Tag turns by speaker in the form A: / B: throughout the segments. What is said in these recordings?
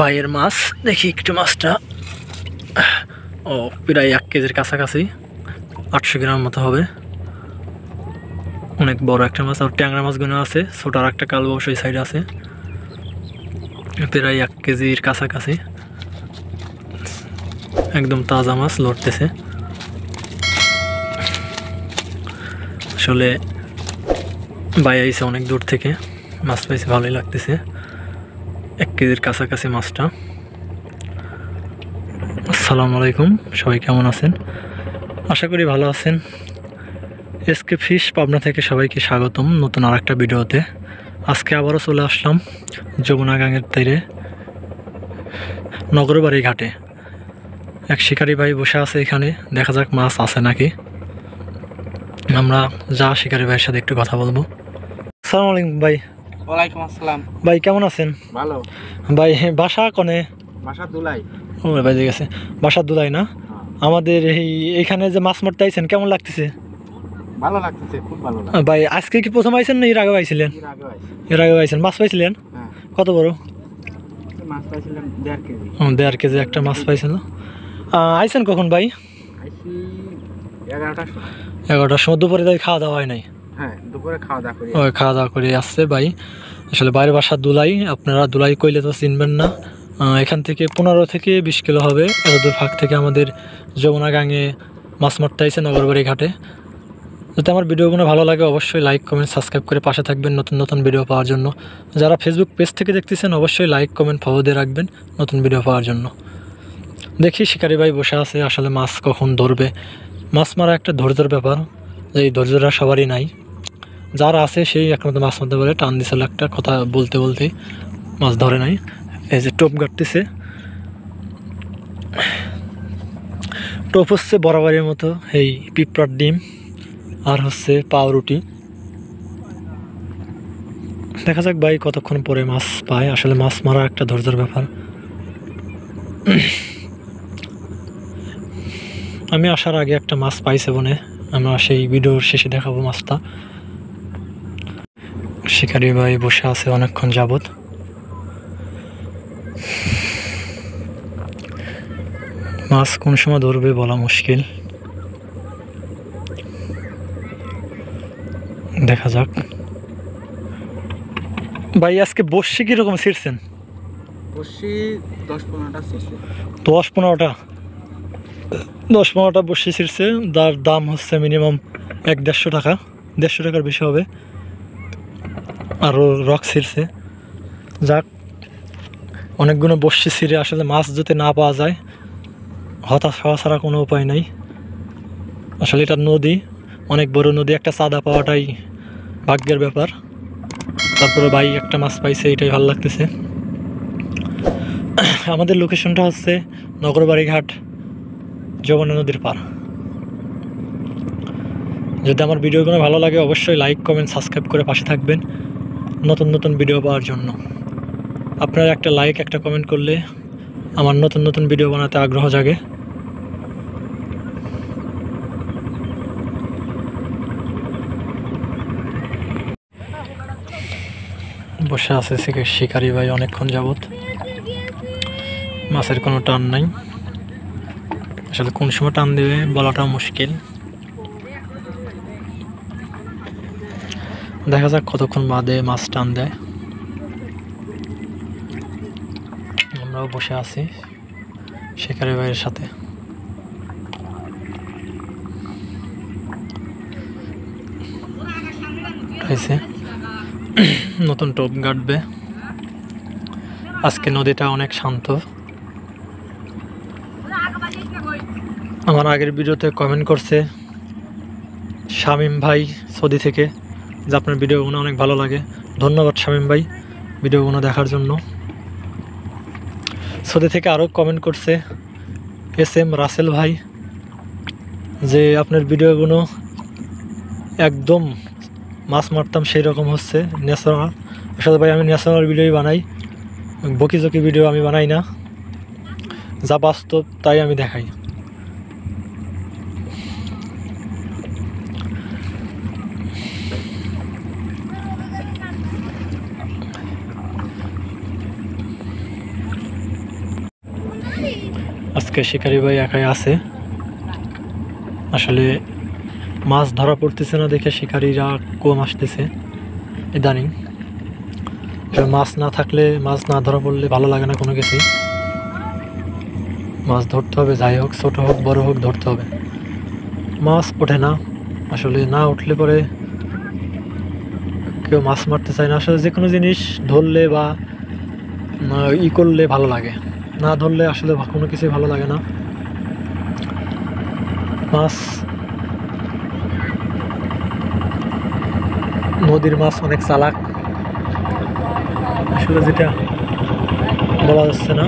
A: ভাইয়ের মাছ দেখি একটু মাছটা ও প্রায় 1 কেজির কাছাকাছি 800 গ্রাম মতো হবে। অনেক বড় একটা মাছ। আর ট্যাংরা মাছগুলো আছে, ছোট আর একটা কালবাউস ওই সাইডে আছে, প্রায় 1 কেজির কাছাকাছি। একদম তাজা মাছ লড়তেছে। আসলে ভাই আইছে অনেক দূর থেকে, মাছ পাইছে, ভালোই লাগতেছে। 1 কেজির কাছাকাছি মাছটা। আসসালামু আলাইকুম, সবাই কেমন আছেন? আশা করি ভালো আছেন। এসকে ফিশ পাবনা থেকে সবাইকে স্বাগতম নতুন আর একটা ভিডিওতে। আজকে আবারও চলে আসলাম যমুনা গাঙের তীরে নগরবাড়ি ঘাটে। এক শিকারি ভাই বসে আছে এখানে, দেখা যাক মাছ আছে নাকি। আমরা শিকারি ভাইয়ের সাথে একটু কথা বলবো। আসসালামু আলাইকুম ভাই।
B: ওয়ালাইকুম আসসালাম।
A: ভাই কেমন আছেন?
B: ভালো।
A: ভাই বাসা কোনে?
B: বাসা দুলাই।
A: ও ভাই গেছে বাসা দুলাই না? আমাদের এইখানে যে মাছ মারতে আইছেন কেমন লাগতেছে?
B: ভালো লাগতেছে, খুব ভালো লাগছে।
A: ভাই আজকে কি প্রথম আইছেন না এর আগে আইছিলেন? এর আগে আইছেন। মাছ পাইছিলেন?
B: হ্যাঁ।
A: কত বড়
B: মাছ পাইছিলাম 1.5 কেজি।
A: 1.5 কেজি একটা মাছ পাইছিল। আইছেন কখন ভাই?
B: আইছি 11টার সময়।
A: 11টার সময়। দুপুরে তাই খাওয়া দাওয়া হয় নাই?
B: হ্যাঁ, দুপুরে খাওয়া দাওয়া করি।
A: ওই খাওয়া দাওয়া করে আসছে ভাই। আসলে বাইরের বাসা দুলাই, আপনারা দুলাই কইলে তো চিনবেন না। এখান থেকে 15 থেকে 20 কিলো হবে। এতদূর ফাঁক থেকে আমাদের যমুনা গাঙে মাছ মারতে আইছে নগরবাড়ি ঘাটে। যদি আমার ভিডিওগুলো ভালো লাগে অবশ্যই লাইক কমেন্ট সাবস্ক্রাইব করে পাশে থাকবেন নতুন নতুন ভিডিও পাওয়ার জন্য। যারা ফেসবুক পেজ থেকে দেখতেছেন অবশ্যই লাইক কমেন্ট ফলো দিয়ে রাখবেন নতুন ভিডিও পাওয়ার জন্য। দেখি শিকারি ভাই বসে আছে, আসলে মাছ কখন ধরবে। মাছ মারা একটা ধৈর্যের ব্যাপার, এই ধৈর্যটা সবারই নাই। যারা আছে সেই একমাত্র মাছ মারতে পারে। টান দিছিল একটা কথা বলতে বলতেই, মাছ ধরে নাই। এই যে টোপ গাড়তেছে, টোপ হচ্ছে বরাবরের মতো এই পিঁপড়ার ডিম আর হচ্ছে পাউরুটি। দেখা যাক ভাই কতক্ষণ পরে মাছ পায়। আসলে মাছ মারা একটা ধৈর্যের ব্যাপার। আমি আসার আগে একটা মাছ পাইছে বনে, আমরা সেই ভিডিওর শেষে দেখাবো মাছটা। শিকারি ভাই বসে আছে অনেকক্ষণ যাবত। মাছ কোন সময় ধরবে বলা মুশকিল, দেখা যাক। ভাই আজকে বসছি কিরকম ছিঁড়ছেন?
B: বসি 10-15টা ছিড়ছে।
A: 10-15টা 10-15টা বসে ছিঁড়ছে। যার দাম হচ্ছে মিনিমাম 1-150 টাকা, 150 টাকার বেশি হবে। আরও রক ছিঁড়ছে। যাক, অনেকগুলো বসছি ছিঁড়ে আসলে মাছ যদি না পাওয়া যায় হতাশ হওয়া ছাড়া কোনো উপায় নাই। আসলে এটা নদী, অনেক বড় নদী, একটা চাঁদা পাওয়াটাই ভাগ্যের ব্যাপার। তারপরে ভাই একটা মাছ পাইছে, এটাই ভালো লাগতেছে। আমাদের লোকেশনটা হচ্ছে নগরবাড়ি ঘাট, যমুনা নদীর পার। যদি আমার ভিডিওগুলো ভালো লাগে অবশ্যই লাইক কমেন্ট সাবস্ক্রাইব করে পাশে থাকবেন নতুন নতুন ভিডিও পাওয়ার জন্য। আপনারা একটা লাইক একটা কমেন্ট করলে আমার নতুন নতুন ভিডিও বানাতে আগ্রহ জাগে। বসে আছে শিকারি ভাই অনেকক্ষণ যাবত, মাছের কোনো টান নাই। আসলে কোন সময় টান দেবে বলাটা মুশকিল। দেখা যাক কতক্ষণ বাদে মাছ টান দেয়। আমরাও বসে আছি শিকারি ভাইয়ের সাথে। নতুন টোপ গাঁটবে। আজকে নদীটা অনেক শান্ত। আমার আগের ভিডিওতে কমেন্ট করছে শামীম ভাই সৌদি থেকে যে আপনার ভিডিওগুলো অনেক ভালো লাগে। ধন্যবাদ শামীম ভাই ভিডিওগুলো দেখার জন্য। সৌদি থেকে আরও কমেন্ট করছে SM রাসেল ভাই যে আপনার ভিডিওগুলো একদম মাছ মারতাম সেই রকম হচ্ছে, ন্যাচারাল। আসলে ভাই আমি ন্যাচারাল ভিডিওই বানাই, বকিঝকি ভিডিও আমি বানাই না, যা বাস্তব তাই আমি দেখাই। আজকে শিকারি ভাই একাই আছে। আসলে মাছ ধরা পড়তেছে না দেখে শিকারীরা কম আসতেছে ইদানিং। মাছ না থাকলে, মাছ না ধরা পড়লে ভালো লাগে না কোনো কিছুই। মাছ ধরতে হবে, যাই হোক, ছোট হোক বড় হোক, ধরতে হবে। মাছ ওঠে না, আসলে না উঠলে পরে কেউ মাছ মারতে চায় না। আসলে যে কোনো জিনিস ধরলে বা ই করলে ভালো লাগে, না ধরলে আসলে কোনো কিছুই ভালো লাগে না। মাছ, নদীর মাছ অনেক চালাক, আসলে যেটা বলা যাচ্ছে না।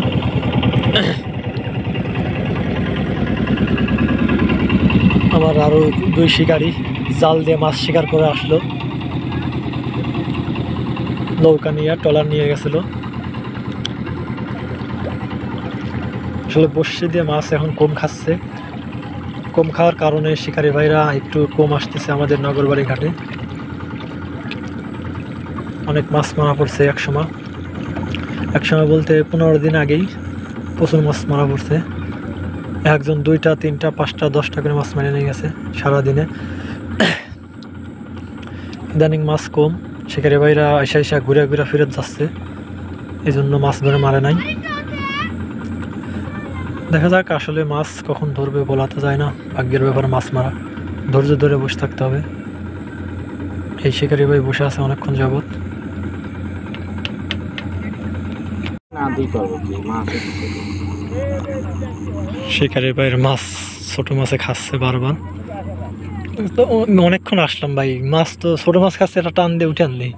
A: আমার আরো 2 শিকারী জাল দিয়ে মাছ শিকার করে আসলো, নৌকা নিয়ে, ট্রলার নিয়ে গেছিল। আসলে বর্ষি দিয়ে মাছ এখন কম খাচ্ছে। কম খাওয়ার কারণে শিকারী ভাইরা একটু কম আসতেছে আমাদের নগরবাড়ি ঘাটে। অনেক মাছ মারা পড়ছে একসময় বলতে 15 দিন আগেই প্রচুর মাছ মারা পড়ছে। একজন 2টা 3টা 5টা 10টা করে মাছ মেরে নিয়ে গেছে সারাদিনে। ইদানিং মাছ কম, শিকারী ভাইরা এসা ঘুরে ঘুরে ফেরত যাচ্ছে, এই জন্য মাছ ধরে মারে নাই। দেখা যাক, আসলে মাছ কখন ধরবে বলা তো যায় না, ভাগ্যের ব্যাপারে মাছ মারা। ধৈর্য ধরে বসে থাকতে হবে। এই শিকারী ভাই বসে আছে অনেকক্ষণ যাবত। শিকারী ভাইয়ের মাছ, ছোট মাছে খাচ্ছে বারবার। তো অনেকক্ষণ আসলাম ভাই, মাছ তো ছোট মাছ খাচ্ছে, এটা টান দিয়ে উঠে আনলি।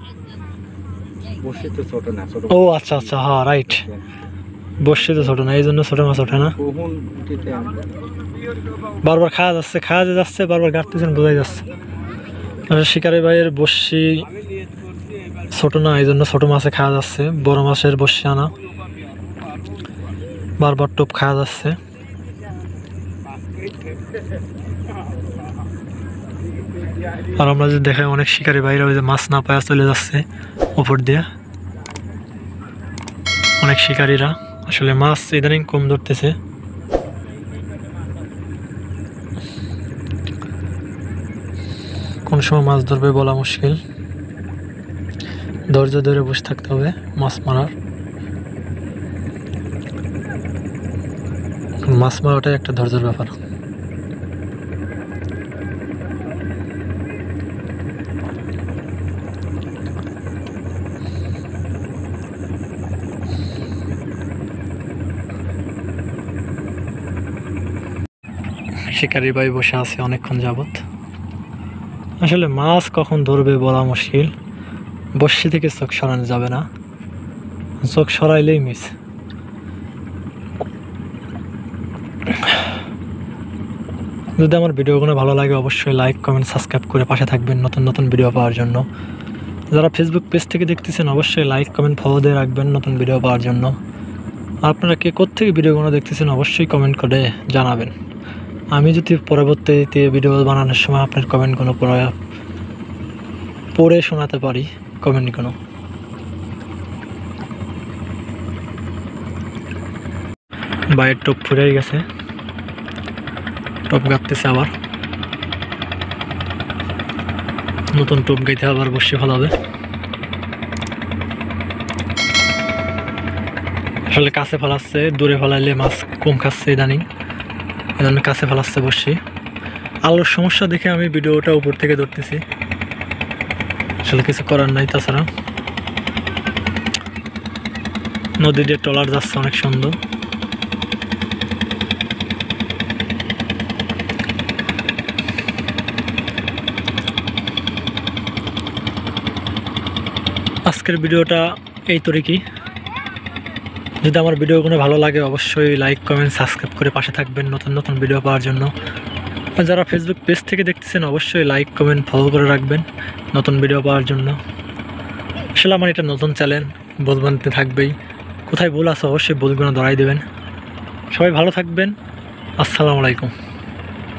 A: ও আচ্ছা আচ্ছা, হ্যাঁ রাইট, বসছে তো ছোট না, এই জন্য ছোট মাছ ওঠে না। বারবার খাওয়া যাচ্ছে, বারবার গাড়তেছেন, বোঝাই যাচ্ছে। শিকারী ভাইয়ের বসি ছোট না, এই জন্য ছোট মাছে খাওয়া যাচ্ছে। বড় মাছের বসি আনা, বারবার টোপ খাওয়া যাচ্ছে। আর আমরা যদি দেখাই, অনেক শিকারী ভাইরা ওই যে মাছ না পায়া চলে যাচ্ছে উপর দিয়ে, অনেক শিকারীরা। আসলে মাছ ইদানিং কম ধরতেছে। কোন সময় মাছ ধরবে বলা মুশকিল, ধৈর্য ধরে বসে থাকতে হবে মাছ মারার। মাছ মারাটাই একটা ধৈর্যের ব্যাপার। শিকারী ভাই বসে আছে অনেকক্ষণ যাবত। আসলে মাছ কখন ধরবে বলা মুশকিল, বর্ষি থেকে চোখ সরানো যাবে না, চোখ সরাইলেই মিস। যদি আমার ভিডিওগুলো ভালো লাগে, অবশ্যই লাইক কমেন্ট সাবস্ক্রাইব করে পাশে থাকবেন নতুন নতুন ভিডিও পাওয়ার জন্য। যারা ফেসবুক পেজ থেকে দেখতেছেন, অবশ্যই লাইক কমেন্ট ফলো দিয়ে রাখবেন নতুন ভিডিও পাওয়ার জন্য। আপনারা কে কোত্থেকে ভিডিওগুলো দেখতেছেন অবশ্যই কমেন্ট করে জানাবেন। আমি যদি পরবর্তীতে ভিডিও বানানোর সময় আপনার কমেন্টগুলো পড়ে শোনাতে পারি, কমেন্টগুলো। বাইরের টোপ ফুরে গেছে, টোপ গাঁততেছে, আবার নতুন টোপ গাইতে আবার বসে ফেলাবে। আসলে কাছে ফেলাচ্ছে, দূরে ফেলাইলে মাছ কম খাচ্ছে ইদানিং, এজন্য কাছে ফেলাচ্ছে বসে। আলোর সমস্যা দেখে আমি ভিডিওটা উপর থেকে ধরতেছি, আসলে কিছু করার নাই। তাছাড়া নদী দিয়ে ট্রলার যাচ্ছে অনেক সুন্দর। আজকের ভিডিওটা এই তরিকি। যদি আমার ভিডিওগুলো ভালো লাগে, অবশ্যই লাইক কমেন্ট সাবস্ক্রাইব করে পাশে থাকবেন নতুন নতুন ভিডিও পাওয়ার জন্য। যারা ফেসবুক পেজ থেকে দেখতেছেন, অবশ্যই লাইক কমেন্ট ফলো করে রাখবেন নতুন ভিডিও পাওয়ার জন্য। আসলে আমার এটা নতুন চ্যানেল, ভুল বানতে থাকবেই, কোথায় ভুল আছে অবশ্যই ভুলগুলো ধরাই দেবেন। সবাই ভালো থাকবেন, আসসালামু আলাইকুম।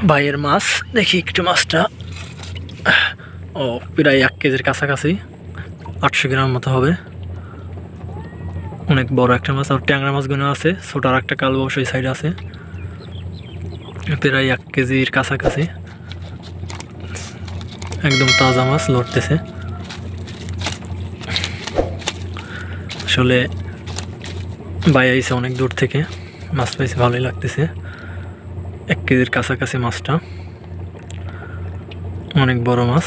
A: ভাইয়ের মাছ দেখি একটু, মাছটা ও প্রায় 1 কেজির কাছাকাছি, 800 গ্রাম মতো হবে। অনেক বড় একটা মাছ। আর ট্যাংরা মাছগুলো আছে, ছোট আর একটা কালবাউস ওই সাইডে আছে, প্রায় 1 কেজির কাছাকাছি। একদম তাজা মাছ লড়তেছে। আসলে ভাই আইছে অনেক দূর থেকে, মাছ পাইছে, ভালোই লাগতেছে। 1 কেজির কাছাকাছি মাছটা, অনেক বড় মাছ।